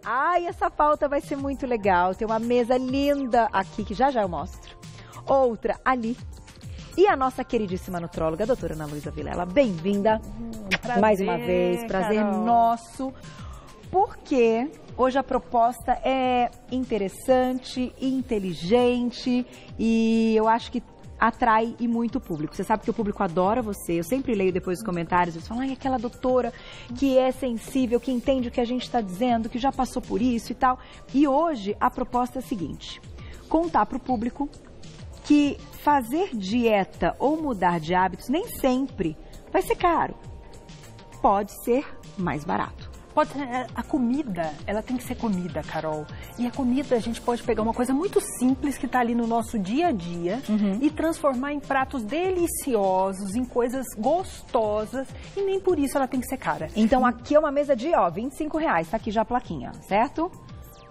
Ai, essa pauta vai ser muito legal. Tem uma mesa linda aqui, que já eu mostro. Outra ali. E a nossa queridíssima nutróloga, a doutora Ana Luísa Vilela. Bem-vinda mais uma vez. Prazer Carol. nosso. Porque hoje a proposta é interessante, inteligente e eu acho que atrai e muito o público. Você sabe que o público adora você. Eu sempre leio depois os comentários, eles falam, ai, aquela doutora que é sensível, que entende o que a gente está dizendo, que já passou por isso e tal. E hoje a proposta é a seguinte, contar para o público que fazer dieta ou mudar de hábitos nem sempre vai ser caro. Pode ser mais barato. A comida, ela tem que ser comida, Carol. E a comida, a gente pode pegar uma coisa muito simples que está ali no nosso dia a dia e transformar em pratos deliciosos, em coisas gostosas e nem por isso ela tem que ser cara. Então aqui é uma mesa de, R$25, tá aqui já a plaquinha, certo?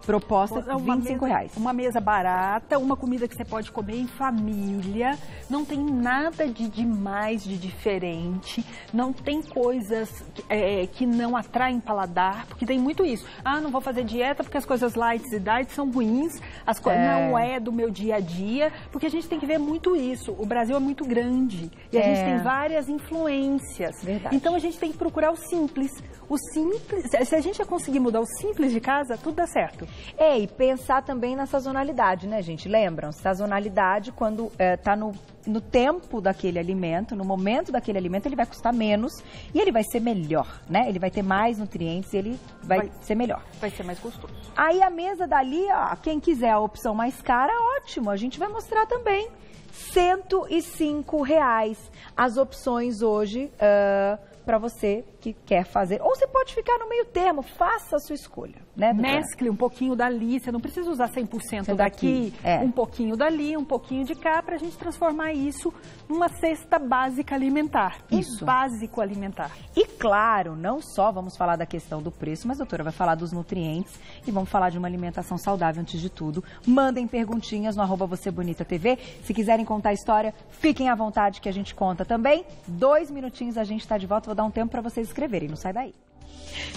Proposta R$25. Uma mesa barata, uma comida que você pode comer em família, não tem nada de demais, de diferente, não tem coisas que não atraem paladar, porque tem muito isso. Ah, não vou fazer dieta porque as coisas light e diet são ruins, as coisas não é do meu dia a dia, porque a gente tem que ver muito isso. O Brasil é muito grande e a gente tem várias influências. Verdade. Então a gente tem que procurar o simples. O simples, se a gente já conseguir mudar o simples de casa, tudo dá certo. E pensar também na sazonalidade, né, gente? Lembram? Sazonalidade, quando tá no tempo daquele alimento, no momento daquele alimento, ele vai custar menos e ele vai ser melhor, né? Ele vai ter mais nutrientes e ele vai ser melhor. Vai ser mais gostoso. Aí a mesa dali, ó, quem quiser a opção mais cara, ótimo. A gente vai mostrar também. R$105 as opções hoje para você que quer fazer. Ou você pode ficar no meio termo, faça a sua escolha, né, doutora? Mescle um pouquinho dali, você não precisa usar 100% daqui, um pouquinho dali, um pouquinho de cá, para a gente transformar isso numa cesta básica alimentar. Isso. Básico alimentar. E claro, não só vamos falar da questão do preço, mas a doutora vai falar dos nutrientes e vamos falar de uma alimentação saudável antes de tudo. Mandem perguntinhas no @VocêBonitaTV. Se quiserem contar a história, fiquem à vontade que a gente conta também. 2 minutinhos a gente está de volta, vou dar um tempo para vocês escreverem, não sai daí.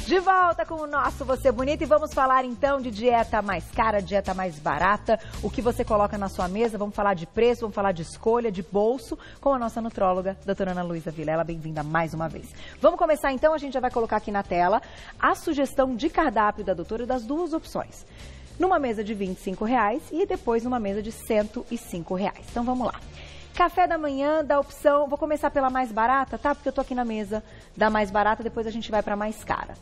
De volta com o nosso Você Bonita e vamos falar então de dieta mais cara, dieta mais barata, o que você coloca na sua mesa, vamos falar de preço, vamos falar de escolha, de bolso, com a nossa nutróloga, doutora Ana Luísa Vilela, bem-vinda mais uma vez. Vamos começar então, a gente já vai colocar aqui na tela a sugestão de cardápio da doutora das duas opções. Numa mesa de R$25 e depois numa mesa de R$105. Então vamos lá. Café da manhã, da opção, vou começar pela mais barata, tá? Porque eu tô aqui na mesa da mais barata, depois a gente vai pra mais cara.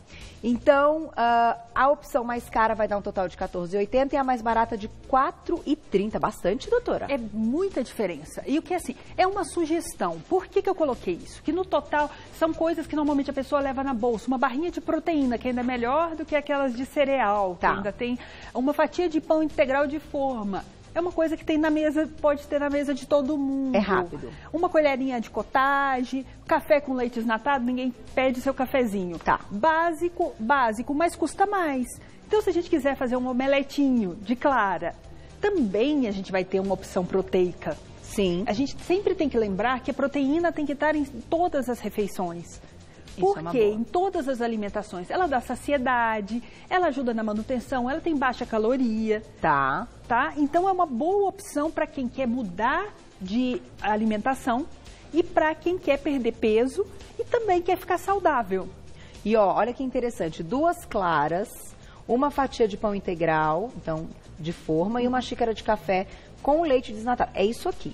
Então, a opção mais cara vai dar um total de R$14,80 e a mais barata de R$4,30. Bastante, doutora? É muita diferença. E o que é assim, é uma sugestão. Por que eu coloquei isso? Que no total são coisas que normalmente a pessoa leva na bolsa. Uma barrinha de proteína, que ainda é melhor do que aquelas de cereal. Que ainda tem uma fatia de pão integral de forma. É uma coisa que tem na mesa, pode ter na mesa de todo mundo. É rápido. Uma colherinha de cottage, café com leite desnatado, ninguém pede seu cafezinho. Tá. Básico, mas custa mais. Então, se a gente quiser fazer um omeletinho de clara, também a gente vai ter uma opção proteica. Sim. A gente sempre tem que lembrar que a proteína tem que estar em todas as refeições. Porque em todas as alimentações ela dá saciedade, ela ajuda na manutenção, ela tem baixa caloria. Tá. Então é uma boa opção para quem quer mudar de alimentação e para quem quer perder peso e também quer ficar saudável. E ó, olha que interessante, 2 claras, uma fatia de pão integral, então de forma, e uma xícara de café com leite desnatado. É isso aqui.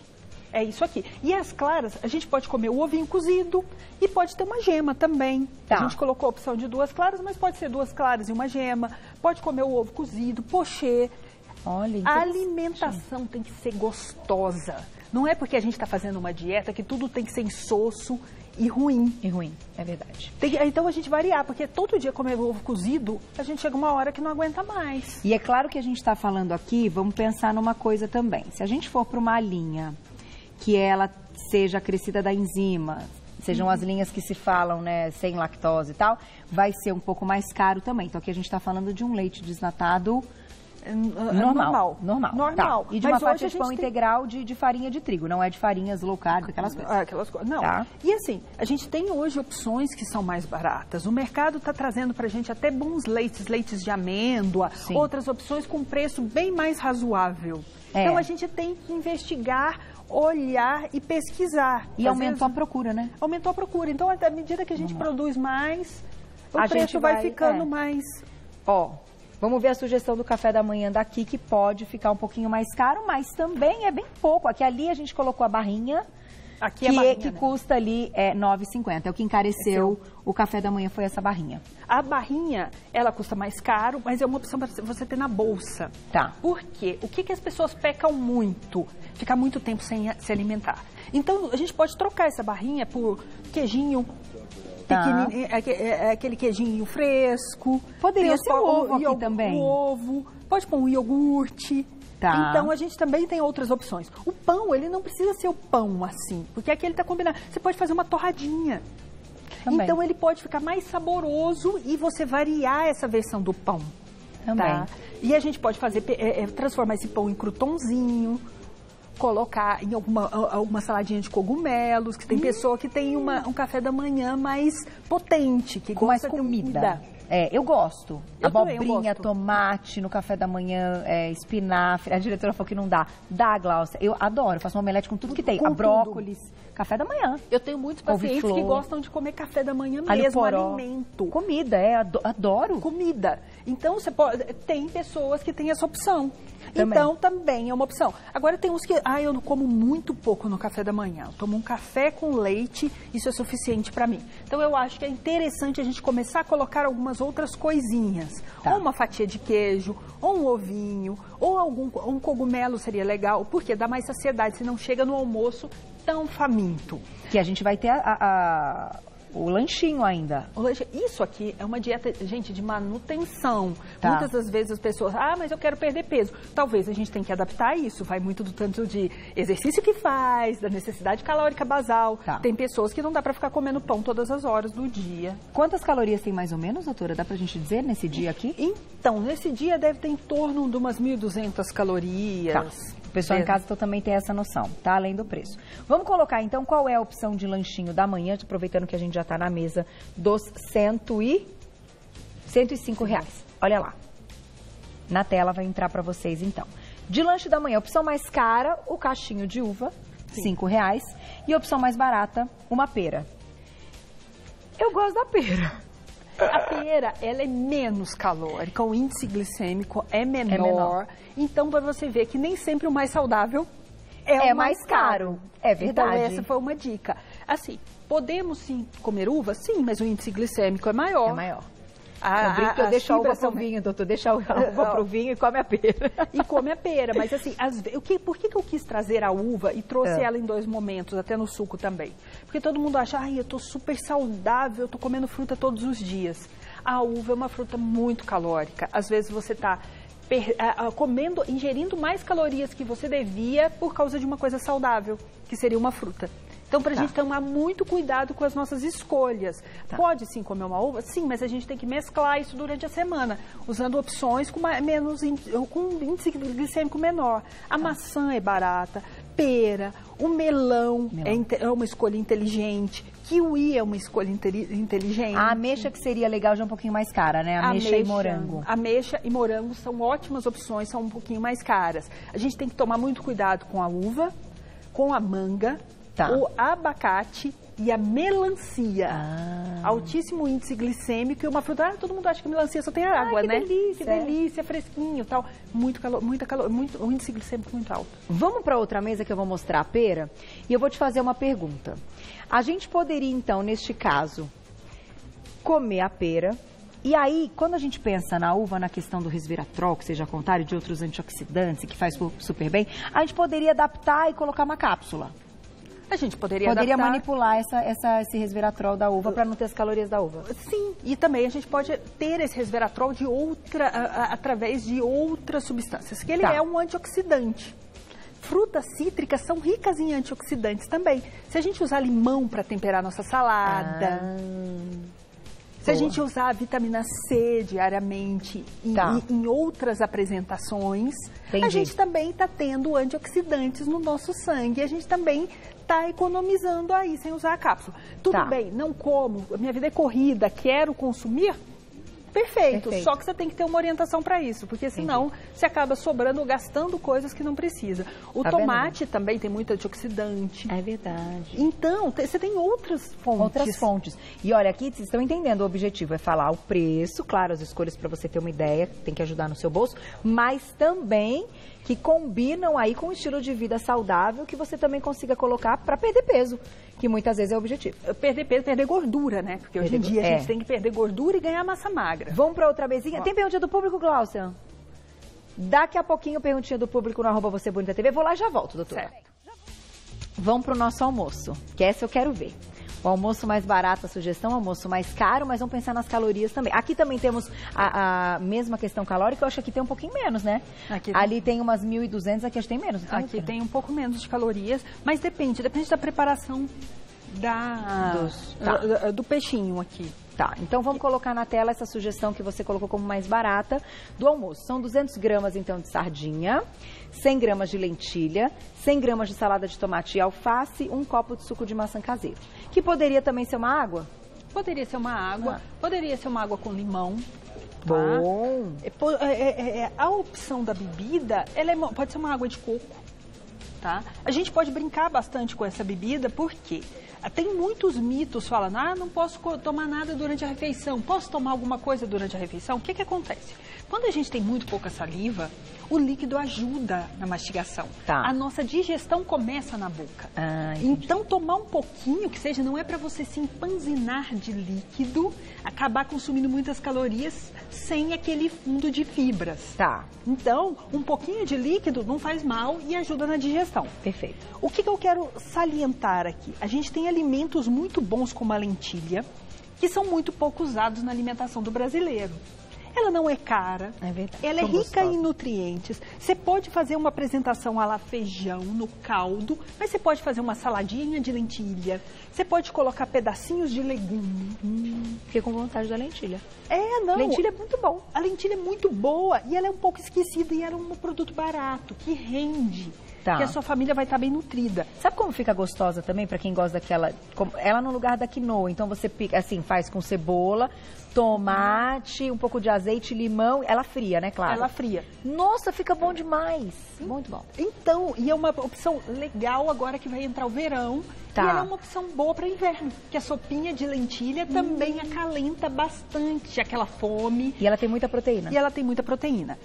É isso aqui. E as claras, a gente pode comer o ovinho cozido e pode ter uma gema também. Tá. A gente colocou a opção de 2 claras, mas pode ser 2 claras e uma gema. Pode comer o ovo cozido, pochê. Olha, a alimentação tem que ser gostosa. Não é porque a gente está fazendo uma dieta que tudo tem que ser insosso e ruim. E ruim, é verdade. Então a gente variar, porque todo dia comer ovo cozido, a gente chega uma hora que não aguenta mais. E é claro que a gente está falando aqui, vamos pensar numa coisa também. Se a gente for para uma linha que ela seja acrescida da enzima, sejam as linhas que se falam, né, sem lactose e tal, vai ser um pouco mais caro também. Então aqui a gente está falando de um leite desnatado Normal. Tá. E de uma Mas fatia hoje de pão integral de farinha de trigo, não é de farinhas low carb, aquelas coisas. Não. Tá. E assim, a gente tem hoje opções que são mais baratas. O mercado está trazendo para a gente até bons leites de amêndoa, Sim. outras opções com preço bem mais razoável. É. Então a gente tem que investigar, olhar e pesquisar. E aumentou a procura, né? Aumentou a procura. Então, à medida que a gente produz mais, o A preço gente vai ficando mais... Ó, vamos ver a sugestão do café da manhã daqui, que pode ficar um pouquinho mais caro, mas também é bem pouco. Aqui ali a gente colocou a barrinha, Aqui é barrinha, que né? custa ali R$ 9,50. É o que encareceu o café da manhã, foi essa barrinha. A barrinha, ela custa mais caro, mas é uma opção para você ter na bolsa. Tá. Por quê? O que as pessoas pecam muito? Ficar muito tempo sem se alimentar. Então, a gente pode trocar essa barrinha por queijinho pequenininho, aquele queijinho fresco. Poderia ser o ovo aqui também. O ovo, pode pôr um iogurte. Tá. Então, a gente também tem outras opções. O pão, ele não precisa ser o pão assim, porque aqui ele está combinado. Você pode fazer uma torradinha. Também. Então, ele pode ficar mais saboroso e você variar essa versão do pão. Também. Tá? E a gente pode fazer, transformar esse pão em croutonzinho, colocar em alguma saladinha de cogumelos, que tem pessoa que tem um café da manhã mais potente, que Com mais gosta de comida. Eu gosto. Eu Abobrinha, também, eu gosto. tomate no café da manhã, espinafre. A diretora falou que não dá. Dá, Glaucia. Eu adoro. Faço uma omelete com tudo que tem. Com brócolis, café da manhã. Eu tenho muitos pacientes Couve-flor, que gostam de comer café da manhã alho mesmo, poró. alimento. Comida, adoro. Comida. Então, você pode, tem pessoas que têm essa opção. Também. Então, também é uma opção. Agora, tem uns que, eu não como muito pouco no café da manhã. Eu tomo um café com leite, isso é suficiente para mim. Então, eu acho que é interessante a gente começar a colocar algumas outras coisinhas. Tá. Ou uma fatia de queijo, ou um ovinho, ou um cogumelo seria legal, porque dá mais saciedade, você não chega no almoço tão faminto. Que a gente vai ter o lanchinho ainda. Isso aqui é uma dieta, gente, de manutenção. Tá. Muitas das vezes as pessoas, mas eu quero perder peso. Talvez a gente tenha que adaptar isso, vai muito do tanto de exercício que faz, da necessidade calórica basal. Tá. Tem pessoas que não dá para ficar comendo pão todas as horas do dia. Quantas calorias tem mais ou menos, doutora? Dá pra gente dizer nesse dia aqui? Então, nesse dia deve ter em torno de umas 1.200 calorias. Tá. O pessoal em casa então, também tem essa noção, tá? Além do preço. Vamos colocar, então, qual é a opção de lanchinho da manhã, aproveitando que a gente já está na mesa dos R$ 105. Olha lá. Na tela vai entrar para vocês, então. De lanche da manhã, opção mais cara, o cachinho de uva, R$ 5,00. E opção mais barata, uma pera. Eu gosto da pera. A pera, ela é menos calórica, o índice glicêmico é menor. Então, para você ver que nem sempre o mais saudável é o mais caro. É verdade. Então, essa foi uma dica. Assim, podemos sim comer uva? Sim, mas o índice glicêmico é maior. É maior. Eu brinco que eu deixo a uva pro vinho, doutor. Deixa a uva pro vinho e come a pera. E come a pera. Mas assim, por que eu quis trazer a uva e trouxe ela em 2 momentos, até no suco também? Porque todo mundo acha, eu tô super saudável, eu tô comendo fruta todos os dias. A uva é uma fruta muito calórica. Às vezes você tá ingerindo mais calorias que você devia por causa de uma coisa saudável, que seria uma fruta. Então, para a gente tomar muito cuidado com as nossas escolhas. Pode sim comer uma uva? Sim, mas a gente tem que mesclar isso durante a semana, usando opções com índice glicêmico menor. A maçã é barata, pera, o melão. É uma escolha inteligente, kiwi é uma escolha inteligente. A ameixa que seria legal já é um pouquinho mais cara, né? Ameixa e morango. Ameixa e morango são ótimas opções, são um pouquinho mais caras. A gente tem que tomar muito cuidado com a uva, com a manga, o abacate e a melancia. Altíssimo índice glicêmico e uma fruta. Todo mundo acha que melancia só tem água, que né? Delícia. Que delícia, fresquinho e tal. O índice glicêmico muito alto. Vamos para outra mesa que eu vou mostrar a pera e eu vou te fazer uma pergunta. A gente poderia, então, neste caso, comer a pera. E aí, quando a gente pensa na uva, na questão do resveratrol, que seja contrário, de outros antioxidantes, que faz super bem, a gente poderia adaptar e colocar uma cápsula. A gente poderia manipular esse resveratrol da uva para não ter as calorias da uva. Sim, e também a gente pode ter esse resveratrol através de outras substâncias, que ele é um antioxidante. Frutas cítricas são ricas em antioxidantes também. Se a gente usar limão para temperar nossa salada, Se a gente usar a vitamina C diariamente em outras apresentações, a gente também está tendo antioxidantes no nosso sangue. A gente também está economizando aí sem usar a cápsula. Tudo bem, não como, minha vida é corrida, quero consumir? Perfeito, só que você tem que ter uma orientação para isso, porque senão você acaba sobrando ou gastando coisas que não precisa. O tomate também tem muito antioxidante. É verdade. Então, você tem outras fontes. Outras fontes. E olha, aqui vocês estão entendendo, o objetivo é falar o preço, claro, as escolhas para você ter uma ideia, tem que ajudar no seu bolso, mas também que combinam aí com o estilo de vida saudável que você também consiga colocar para perder peso, que muitas vezes é o objetivo. Perder peso, perder gordura, né? Porque hoje em dia a gente tem que perder gordura e ganhar massa magra. Vamos para outra mesinha? Tem perguntinha do público, Glaucia? Daqui a pouquinho, perguntinha do público no @VocêBonitaTV. Vou lá e já volto, doutora. Certo. Vamos para o nosso almoço, que essa eu quero ver. O almoço mais barato, a sugestão, o almoço mais caro, mas vamos pensar nas calorias também. Aqui também temos a mesma questão calórica, eu acho que aqui tem um pouquinho menos, né? Ali tem umas 1.200, aqui acho que tem menos. Aqui tem um pouco menos de calorias, mas depende da preparação do peixinho aqui. Tá, então vamos colocar na tela essa sugestão que você colocou como mais barata do almoço. São 200 gramas, então, de sardinha, 100 gramas de lentilha, 100 gramas de salada de tomate e alface, 1 copo de suco de maçã caseiro. Que poderia também ser uma água? Poderia ser uma água, poderia ser uma água com limão. Bom! A opção da bebida, pode ser uma água de coco, tá? A gente pode brincar bastante com essa bebida, porque tem muitos mitos falando, não posso tomar nada durante a refeição, posso tomar alguma coisa durante a refeição? O que acontece? Quando a gente tem muito pouca saliva, o líquido ajuda na mastigação. A nossa digestão começa na boca. Então, tomar um pouquinho, que seja, não é para você se empanzinar de líquido, acabar consumindo muitas calorias sem aquele fundo de fibras. Então, um pouquinho de líquido não faz mal e ajuda na digestão. Perfeito. O que eu quero salientar aqui? A gente tem alimentos muito bons como a lentilha, que são muito pouco usados na alimentação do brasileiro. Ela não é cara, ela é rica em nutrientes. Você pode fazer uma apresentação à la feijão no caldo, mas você pode fazer uma saladinha de lentilha, você pode colocar pedacinhos de legume. Fiquei com vontade da lentilha. Lentilha é muito bom. A lentilha é muito boa e ela é um pouco esquecida e ela é um produto barato, que rende. Que a sua família vai estar bem nutrida. Sabe como fica gostosa também, para quem gosta daquela... Ela no lugar da quinoa, então você pica, assim, faz com cebola, tomate, um pouco de azeite, limão, ela fria, né, claro? Ela fria. Nossa, fica bom demais. Muito bom. Então, e é uma opção legal agora que vai entrar o verão. E ela é uma opção boa para inverno, que a sopinha de lentilha também acalenta bastante aquela fome. E ela tem muita proteína.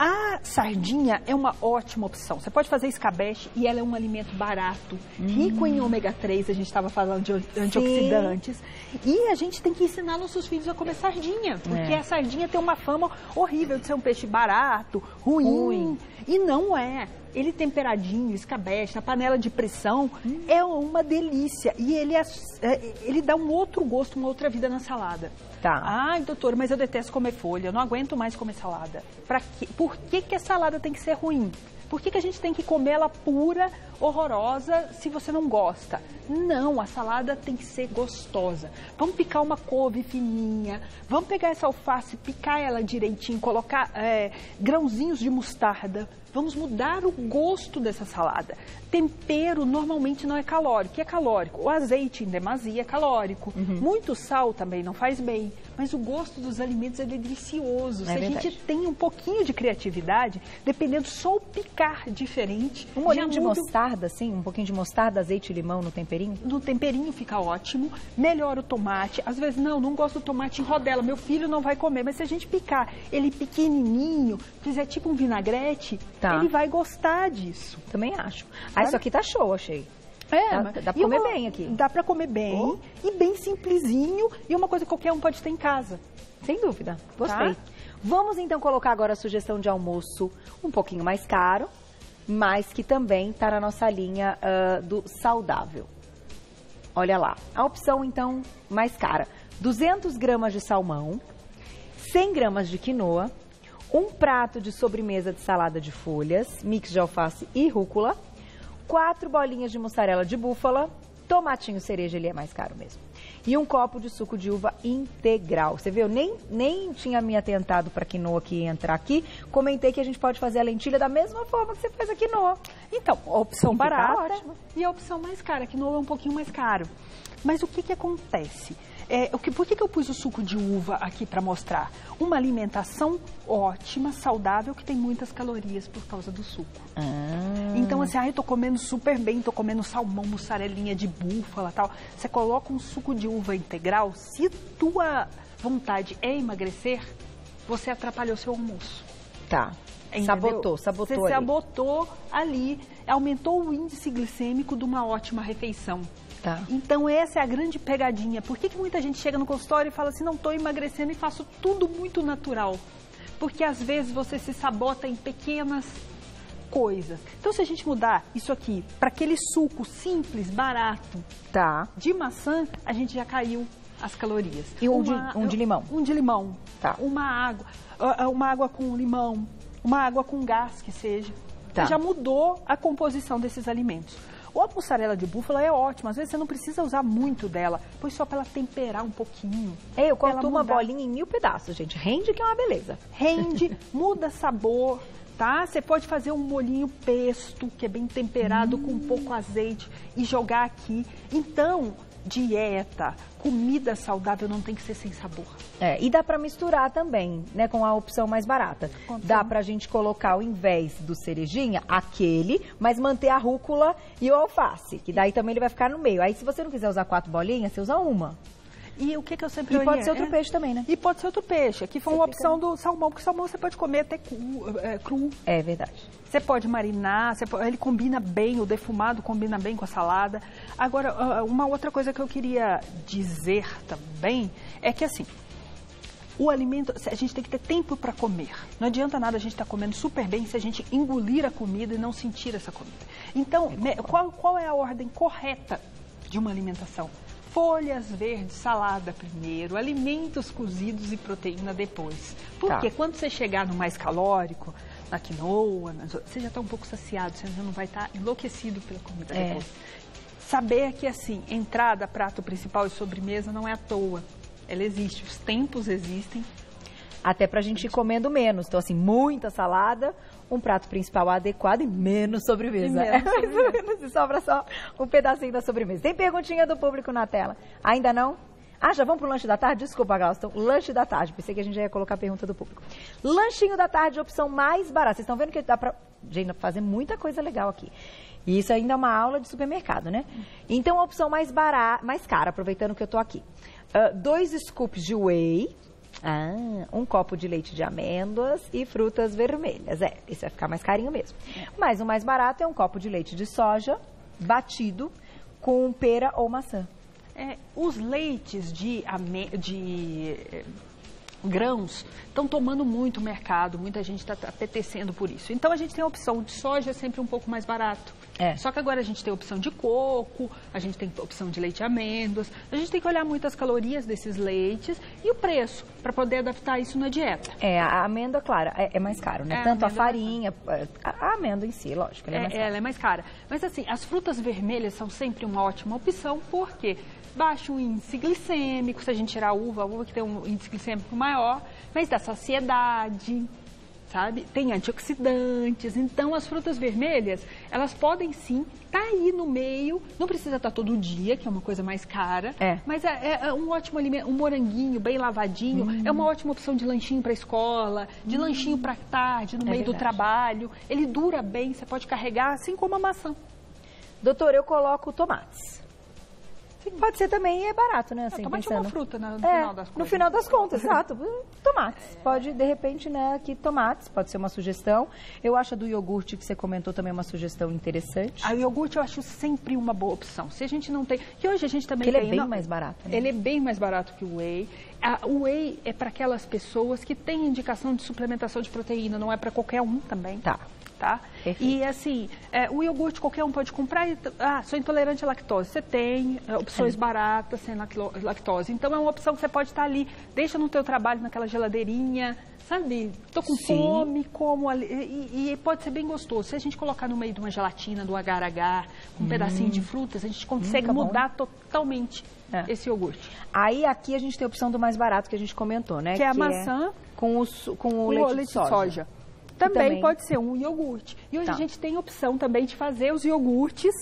A sardinha é uma ótima opção. Você pode fazer escabeche e ela é um alimento barato, rico em ômega 3, a gente estava falando de antioxidantes. E a gente tem que ensinar nossos filhos a comer sardinha, porque a sardinha tem uma fama horrível de ser um peixe barato, ruim. E não é. Ele temperadinho, escabeche, na panela de pressão, é uma delícia. E ele dá um outro gosto, uma outra vida na salada. Ai, doutor, mas eu detesto comer folha, eu não aguento mais comer salada. Pra quê? Por que a salada tem que ser ruim? Por que a gente tem que comer ela pura, horrorosa, se você não gosta? Não, a salada tem que ser gostosa. Vamos picar uma couve fininha, vamos pegar essa alface, picar ela direitinho, colocar grãozinhos de mostarda. Vamos mudar o gosto dessa salada. Tempero normalmente não é calórico. O que é calórico? O azeite em demasia é calórico. Muito sal também não faz bem. Mas o gosto dos alimentos é delicioso. Se a gente tem um pouquinho de criatividade, dependendo só o picar diferente. Um molhinho de mostarda, assim? Um pouquinho de mostarda, azeite e limão no temperinho? No temperinho fica ótimo. Melhora o tomate. Às vezes, não gosto do tomate em rodela. Meu filho não vai comer. Mas se a gente picar ele pequenininho, fizer tipo um vinagrete, ele vai gostar disso. Também acho. Isso aqui tá show, achei. Dá pra comer bem aqui. Dá pra comer bem e bem simplesinho. E uma coisa que qualquer um pode ter em casa. Sem dúvida. Gostei. Vamos então colocar agora a sugestão de almoço um pouquinho mais caro, mas que também tá na nossa linha do saudável. Olha lá. A opção então mais cara. 200 gramas de salmão, 100 gramas de quinoa, um prato de sobremesa de salada de folhas, mix de alface e rúcula, 4 bolinhas de mussarela de búfala, tomatinho cereja, ele é mais caro mesmo, e 1 copo de suco de uva integral. Você viu, nem tinha me atentado para quinoa que ia entrar aqui. Comentei que a gente pode fazer a lentilha da mesma forma que você faz a quinoa. Então, a opção barata ótimo. e a opção mais cara. A quinoa é um pouquinho mais caro. Mas o que acontece? Por que eu pus o suco de uva aqui para mostrar? Uma alimentação ótima, saudável, que tem muitas calorias por causa do suco. Então, assim, eu tô comendo super bem, tô comendo salmão, mussarelinha de búfala e tal. Você coloca um suco de uva integral, se tua vontade é emagrecer, você atrapalhou seu almoço. Tá. Entendeu? Sabotou Você ali. sabotou ali, aumentou o índice glicêmico de uma ótima refeição. Tá. Então essa é a grande pegadinha. Por que muita gente chega no consultório e fala assim, não estou emagrecendo e faço tudo muito natural? Porque às vezes você se sabota em pequenas coisas. Então se a gente mudar isso aqui para aquele suco simples, barato, de maçã, a gente já caiu as calorias. E um de limão? Um de limão. Tá. Uma água com limão, uma água com gás que seja. Tá. Já mudou a composição desses alimentos. Ou a mussarela de búfala é ótima, às vezes você não precisa usar muito dela, pois só para ela temperar um pouquinho. Eu corto uma bolinha em 1000 pedaços, gente. Rende que é uma beleza. Rende, muda sabor, tá? Você pode fazer um molhinho pesto, que é bem temperado, com um pouco azeite, e jogar aqui. Então, dieta, comida saudável não tem que ser sem sabor. E dá para misturar também, né, com a opção mais barata. Dá pra gente colocar, ao invés do cerejinha, aquele, mas manter a rúcula e o alface, que daí também ele vai ficar no meio. Aí se você não quiser usar 4 bolinhas, você usa uma. E o que eu sempre E pode ser outro peixe também, né? E pode ser outro peixe. Aqui foi uma opção do salmão, porque salmão você pode comer até cru. É verdade. Você pode marinar, ele combina bem, o defumado combina bem com a salada. Agora, uma outra coisa que eu queria dizer também é que, assim, o alimento, a gente tem que ter tempo para comer. Não adianta nada a gente estar comendo super bem se a gente engolir a comida e não sentir essa comida. Então, qual é a ordem correta de uma alimentação? Folhas verdes, salada primeiro, alimentos cozidos e proteína depois. Porque quando você chegar no mais calórico, na quinoa, você já está um pouco saciado, você já não vai estar enlouquecido pela comida depois. Saber que, assim, entrada, prato principal e sobremesa não é à toa. Ela existe, os tempos existem. Até pra gente ir comendo menos. Então, assim, muita salada, um prato principal adequado e menos sobremesa. Se sobra só um pedacinho da sobremesa. Tem perguntinha do público na tela. Ainda não? Já vamos pro lanche da tarde? Desculpa, Galston. Lanche da tarde. Pensei que a gente já ia colocar a pergunta do público. Lanchinho da tarde, opção mais barata. Vocês estão vendo que dá pra fazer muita coisa legal aqui. E isso ainda é uma aula de supermercado, né? Então, a opção mais barata, mais cara, aproveitando que eu tô aqui. 2 scoops de whey. 1 copo de leite de amêndoas e frutas vermelhas. Esse vai ficar mais carinho mesmo. Mas o mais barato é 1 copo de leite de soja batido com pera ou maçã. Os leites de grãos estão tomando muito mercado, muita gente está apetecendo por isso. Então a gente tem a opção de soja, sempre um pouco mais barato. Só que agora a gente tem a opção de coco, a gente tem a opção de leite de amêndoas, a gente tem que olhar muito as calorias desses leites e o preço, para poder adaptar isso na dieta. A amêndoa, claro, é mais caro, né? Tanto a farinha, a amêndoa em si, lógico, ela é mais cara. Mas assim, as frutas vermelhas são sempre uma ótima opção, porque baixa o índice glicêmico, se a gente tirar a uva que tem um índice glicêmico maior, mas dá saciedade, sabe? Tem antioxidantes, então as frutas vermelhas, elas podem sim estar aí no meio, não precisa estar todo dia, que é uma coisa mais cara, mas é um ótimo alimento, um moranguinho bem lavadinho, é uma ótima opção de lanchinho para a escola, de lanchinho para tarde, no meio do trabalho, ele dura bem, você pode carregar, assim como a maçã. Doutor, eu coloco tomates. Pode ser também, é barato, né? Assim, tomate é uma fruta, né? No final das contas, exato. Tomates. Pode, de repente, né, aqui tomates, pode ser uma sugestão. Eu acho a do iogurte que você comentou também uma sugestão interessante. O iogurte eu acho sempre uma boa opção. Se a gente não tem... Que hoje a gente também tem... Ele é bem mais barato. Né? Ele é bem mais barato que o whey. O whey é para aquelas pessoas que têm indicação de suplementação de proteína, não é para qualquer um também. tá? Perfeito. E assim, o iogurte qualquer um pode comprar. Sou intolerante à lactose. Você tem opções baratas sem lactose. Então é uma opção que você pode estar ali, deixa no teu trabalho, naquela geladeirinha, sabe? Tô com fome, como ali. E pode ser bem gostoso. Se a gente colocar no meio de uma gelatina, do agar-agar, um pedacinho de frutas, a gente consegue mudar totalmente esse iogurte. Aí aqui a gente tem a opção do mais barato que a gente comentou, né? Que é a maçã com o leite de soja. Também pode ser um iogurte. E hoje a gente tem a opção também de fazer os iogurtes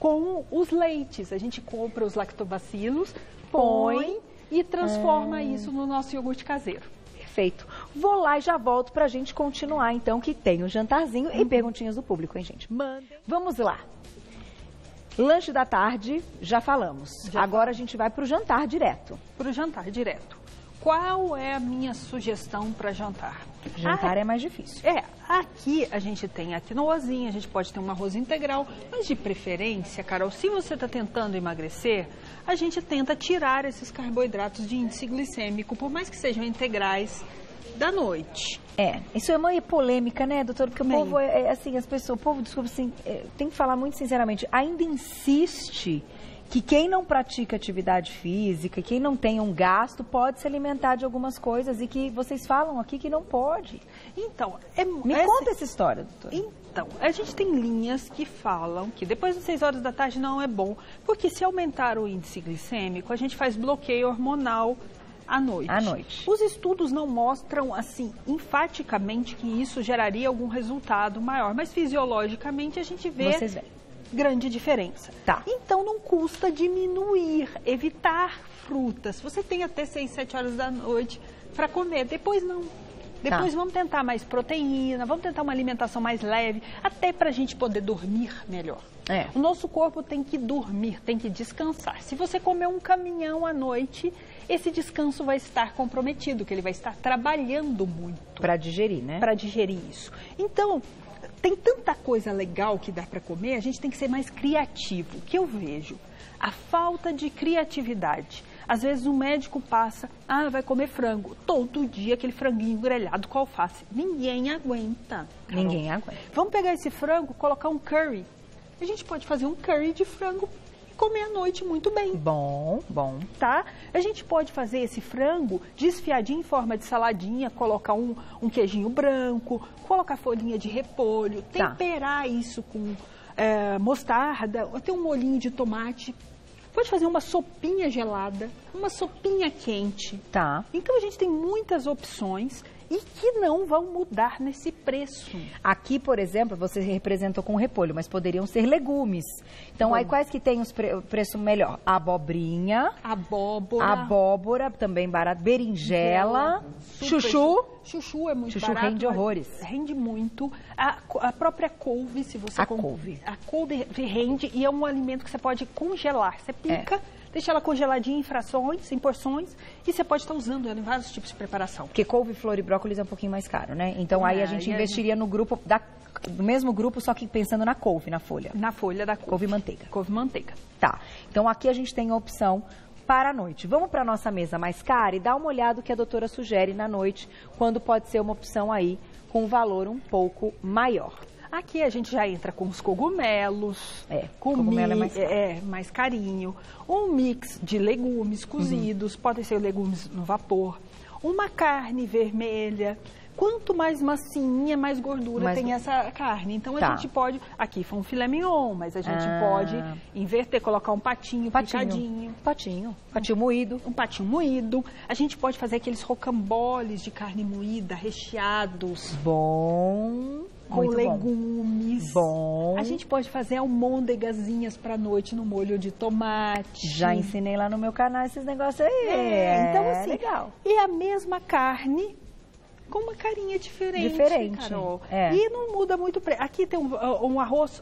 com os leites. A gente compra os lactobacilos, põe e transforma isso no nosso iogurte caseiro. Perfeito. Vou lá e já volto pra gente continuar, então, que tem o jantarzinho e perguntinhas do público, hein, gente? Mandem. Vamos lá. Lanche da tarde, já falamos. Agora a gente vai pro jantar direto. Pro jantar direto. Qual é a minha sugestão para jantar? Jantar é mais difícil. Aqui a gente tem a quinoazinha, a gente pode ter um arroz integral, mas de preferência, Carol, se você está tentando emagrecer, a gente tenta tirar esses carboidratos de índice glicêmico, por mais que sejam integrais, da noite. Isso é uma polêmica, né, doutor? Porque o povo, assim, as pessoas, o povo, desculpa, assim, tem que falar muito sinceramente, ainda insiste que quem não pratica atividade física, quem não tem um gasto, pode se alimentar de algumas coisas e que vocês falam aqui que não pode. Então, me conta essa história, doutora. Então, a gente tem linhas que falam que depois das 6 horas da tarde não é bom, porque se aumentar o índice glicêmico, a gente faz bloqueio hormonal à noite. Os estudos não mostram, assim, enfaticamente que isso geraria algum resultado maior, mas fisiologicamente a gente vê grande diferença. Então não custa diminuir, evitar frutas. Você tem até 6, 7 horas da noite para comer, depois não. Depois vamos tentar mais proteína, vamos tentar uma alimentação mais leve, até para a gente poder dormir melhor. O nosso corpo tem que dormir, tem que descansar. Se você comer um caminhão à noite, esse descanso vai estar comprometido, que ele vai estar trabalhando muito. Para digerir, né? Para digerir isso. Então, tem tanta coisa legal que dá para comer, a gente tem que ser mais criativo. O que eu vejo? A falta de criatividade. Às vezes o médico passa, vai comer frango. Todo dia aquele franguinho grelhado com alface. Ninguém aguenta. Carol. Ninguém aguenta. Vamos pegar esse frango, colocar um curry. A gente pode fazer um curry de frango e comer à noite muito bem. Bom. Tá? A gente pode fazer esse frango desfiadinho em forma de saladinha, colocar um queijinho branco, colocar folhinha de repolho, temperar isso com mostarda, até um molhinho de tomate. Pode fazer uma sopinha gelada, uma sopinha quente. Então a gente tem muitas opções e que não vão mudar nesse preço. Aqui, por exemplo, você representou com repolho, mas poderiam ser legumes. Então, aí quais que tem o preço melhor? Abobrinha. Abóbora, também barato. Berinjela. Chuchu. Chuchu é muito barato. Chuchu rende horrores. Rende muito. A própria couve, se você... couve. A couve rende e é um alimento que você pode congelar. Você pica... Deixa ela congeladinha em frações, em porções, e você pode estar usando ela em vários tipos de preparação. Porque couve, flor e brócolis é um pouquinho mais caro, né? Então aí a gente investiria no grupo, do mesmo grupo, só que pensando na couve, na folha. Na folha da couve. Couve-manteiga. Couve-manteiga. Então aqui a gente tem a opção para a noite. Vamos para a nossa mesa mais cara e dar uma olhada no que a doutora sugere na noite, quando pode ser uma opção aí com um valor um pouco maior. Aqui a gente já entra com os cogumelos, cogumelo mais carinho, um mix de legumes cozidos, podem ser legumes no vapor, uma carne vermelha. Quanto mais massinha, mais gordura tem essa carne. Então a gente pode, aqui foi um filé mignon, mas a gente pode inverter, colocar um patinho picadinho. Patinho moído. Um patinho moído. A gente pode fazer aqueles rocamboles de carne moída, recheados. Bom. Com legumes. Bom. A gente pode fazer almôndegazinhas para noite no molho de tomate. Já ensinei lá no meu canal esses negócios aí. Então assim, legal. E a mesma carne com uma carinha diferente, Carol. E não muda muito o preço. Aqui tem um arroz,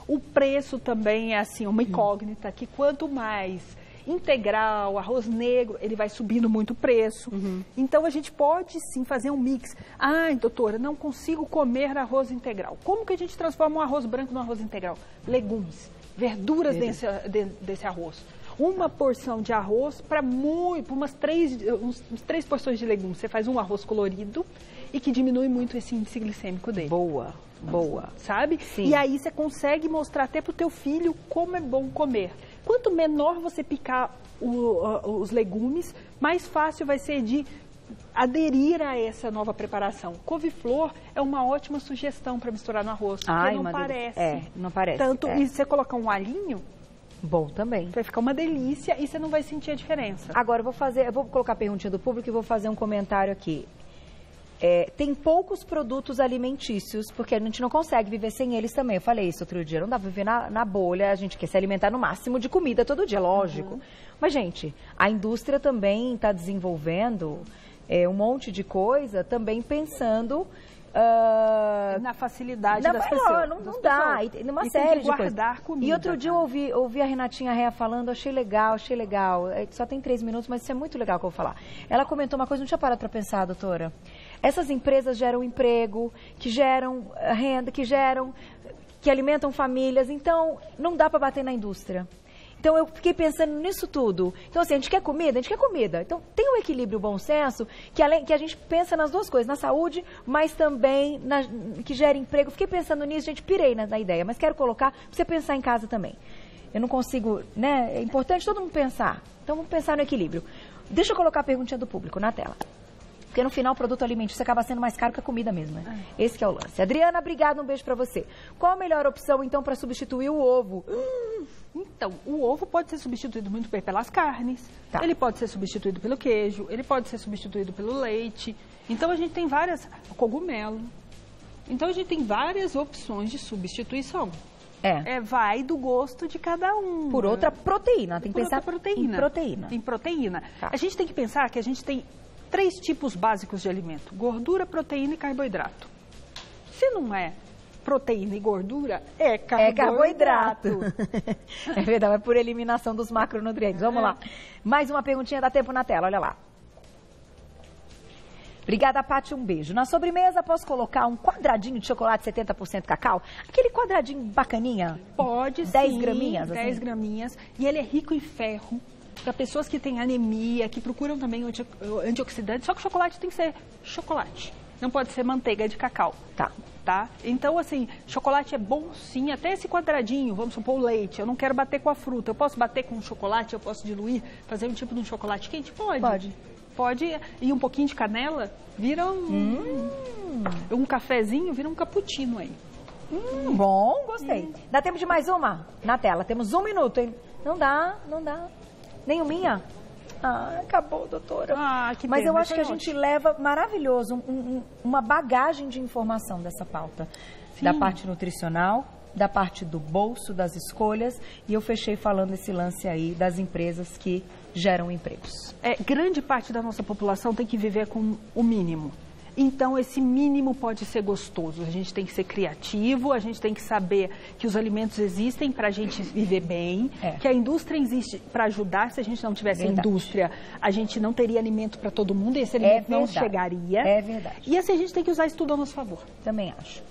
o preço também é assim, uma incógnita, que quanto mais integral, arroz negro, ele vai subindo muito o preço. Então a gente pode sim fazer um mix. Doutora, não consigo comer arroz integral. Como que a gente transforma um arroz branco num arroz integral? Legumes, verduras desse arroz. Uma porção de arroz para umas 3 porções de legumes. Você faz um arroz colorido e que diminui muito esse índice glicêmico dele. Boa, boa. Sabe? Sim. E aí você consegue mostrar até pro teu filho como é bom comer. Quanto menor você picar os legumes, mais fácil vai ser de aderir a essa nova preparação. Couve-flor é uma ótima sugestão para misturar no arroz, porque não parece. Não parece. Tanto, e se você colocar um alhinho, bom também. vai ficar uma delícia e você não vai sentir a diferença. Agora, eu vou colocar a perguntinha do público e vou fazer um comentário aqui. Tem poucos produtos alimentícios, porque a gente não consegue viver sem eles também. Eu falei isso outro dia, não dá pra viver na bolha, a gente quer se alimentar no máximo de comida todo dia, lógico. Mas, gente, a indústria também está desenvolvendo um monte de coisa, também pensando... na facilidade das pessoas. Não dá, e numa série de coisas. Comida, e outro dia eu ouvi a Renatinha Rea falando, achei legal. Só tem 3 minutos, mas isso é muito legal que eu vou falar. Ela comentou uma coisa, não tinha parado para pensar, doutora. Essas empresas geram emprego, que geram renda, que alimentam famílias, então não dá para bater na indústria. Então, eu fiquei pensando nisso tudo. Então, assim, a gente quer comida. Então, tem um equilíbrio, bom senso, que a gente pensa nas duas coisas, na saúde, mas também que gera emprego. Fiquei pensando nisso, gente, pirei na ideia, mas quero colocar para você pensar em casa também. Eu não consigo, né? É importante todo mundo pensar. Então, vamos pensar no equilíbrio. Deixa eu colocar a perguntinha do público na tela. Porque no final o produto alimentício acaba sendo mais caro que a comida mesmo, né? Esse que é o lance. Adriana, obrigada, um beijo pra você. Qual a melhor opção, então, para substituir o ovo? Então, o ovo pode ser substituído muito bem pelas carnes, ele pode ser substituído pelo queijo, ele pode ser substituído pelo leite. Então, a gente tem cogumelo. Então, a gente tem várias opções de substituição. Vai do gosto de cada um. Por outra proteína, tem que pensar em proteína. Tá. A gente tem que pensar que a gente tem 3 tipos básicos de alimento: gordura, proteína e carboidrato. Se não é proteína e gordura, é carboidrato. É verdade, é por eliminação dos macronutrientes. Vamos lá. Mais uma perguntinha, dá tempo na tela, olha lá. Obrigada, Paty, um beijo. Na sobremesa, posso colocar um quadradinho de chocolate 70% cacau? Aquele quadradinho bacaninha? Pode, 10 graminhas? 10 assim? graminhas. E ele é rico em ferro. Para pessoas que têm anemia, que procuram também antioxidantes, só que o chocolate tem que ser chocolate. Não pode ser manteiga de cacau. Tá? Então, assim, chocolate é bom sim, até esse quadradinho, vamos supor o leite, eu não quero bater com a fruta, eu posso bater com o chocolate, eu posso diluir, fazer um tipo de um chocolate quente? Pode, e um pouquinho de canela, vira um cafezinho, vira um cappuccino aí. Bom, gostei. Dá tempo de mais uma? Na tela, temos 1 minuto, hein? Não dá. Nem minha? Acabou, doutora. Que Mas pena, eu acho que a gente leva maravilhoso, uma bagagem de informação dessa pauta. Sim. Da parte nutricional, da parte do bolso, das escolhas, e eu fechei falando esse lance aí das empresas que geram empregos. Grande parte da nossa população tem que viver com o mínimo. Então, esse mínimo pode ser gostoso. A gente tem que ser criativo, a gente tem que saber que os alimentos existem para a gente viver bem, que a indústria existe para ajudar. Se a gente não tivesse indústria, a gente não teria alimento para todo mundo e esse alimento não chegaria. É verdade. E assim, a gente tem que usar isso tudo a nosso favor. Também acho.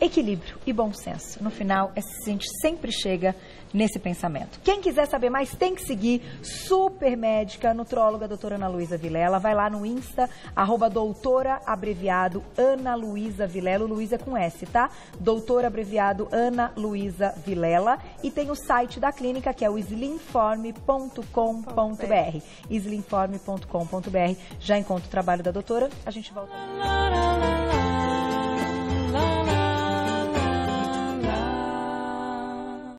Equilíbrio e bom senso. No final, a gente sempre chega nesse pensamento. Quem quiser saber mais, tem que seguir Super Médica, nutróloga, doutora Ana Luísa Vilela. Vai lá no Insta, @doutora abreviado Ana Luísa Vilela. O Luísa com S, tá? Doutora abreviado Ana Luísa Vilela. E tem o site da clínica, que é o slimform.com.br. slimform.com.br. Já encontra o trabalho da doutora. A gente volta.